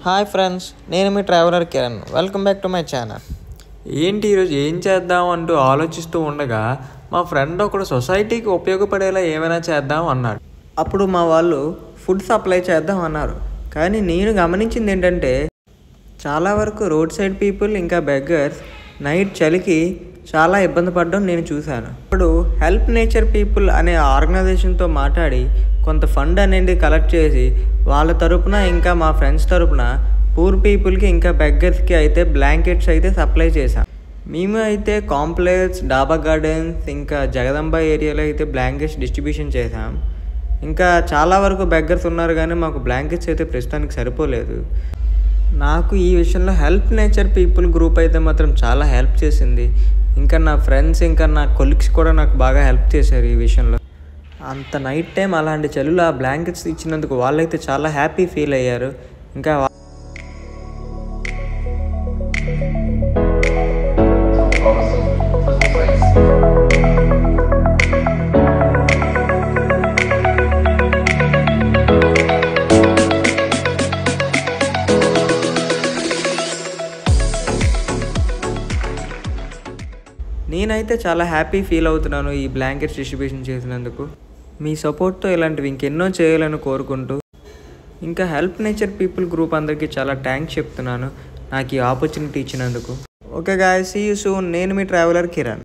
Hi friends, నేను మీ traveller Kiran. Welcome back to my channel. ఏంటి ఈరోజు ఏం చేద్దాం అంటూ ఆలోచిస్తూ ఉండగా మా ఫ్రెండ్ ఒకడు సొసైటీకి ఉపయోగపడేలా ఏమైనా చేద్దాం అన్నాడు. అప్పుడు మా వాళ్ళు ఫుడ్ సప్లై చేద్దాం అన్నారు. కానీ నేను గమనించింది ఏంటంటే చాలా వరకు రోడ్ సైడ్ పీపుల్ ఇంకా బెగ్గర్స్ నైట్ చలికి చాలా ఇబ్బంది పడడం నేను చూశాను. ఇప్పుడు హెల్ప్ నేచర్ పీపుల్ అనే ఆర్గనైజేషన్తో మాట్లాడి కొంత ఫండ్ అనేది కలెక్ట్ చేసి వాళ్ళ తరపున ఇంకా మా ఫ్రెండ్స్ తరపున పూర్ పీపుల్కి ఇంకా బెగ్గర్స్కి అయితే బ్లాంకెట్స్ అయితే సప్లై చేశాం. మేము అయితే కాంప్లెక్స్, డాబా గార్డెన్స్ ఇంకా జగదంబ ఏరియాలో అయితే బ్లాంకెట్స్ డిస్ట్రిబ్యూషన్ చేశాం. ఇంకా చాలా వరకు బెగ్గర్స్ ఉన్నారు కానీ మాకు బ్లాంకెట్స్ అయితే ప్రస్తుతానికి సరిపోలేదు. నాకు ఈ విషయంలో హెల్ప్ నేచర్ పీపుల్ గ్రూప్ అయితే మాత్రం చాలా హెల్ప్ చేసింది. ఇంకా నా ఫ్రెండ్స్ ఇంకా నా కొలీగ్స్ కూడా నాకు బాగా హెల్ప్ చేశారు ఈ విషయంలో. అంత నైట్ టైం అలాంటి చలిలో ఆ బ్లాంకెట్స్ ఇచ్చినందుకు వాళ్ళైతే చాలా హ్యాపీ ఫీల్ అయ్యారు. ఇంకా నేనైతే చాలా హ్యాపీ ఫీల్ అవుతున్నాను ఈ బ్లాంకెట్స్ డిస్ట్రిబ్యూషన్ చేసినందుకు. మీ సపోర్ట్తో ఇలాంటివి ఇంకెన్నో చేయాలని కోరుకుంటూ ఇంకా హెల్ప్ నేచర్ పీపుల్ గ్రూప్ అందరికీ చాలా థ్యాంక్స్ చెప్తున్నాను నాకు ఈ ఆపర్చునిటీ ఇచ్చినందుకు. Okay guys, see you soon. నేను మీ ట్రావెలర్ కిరణ్.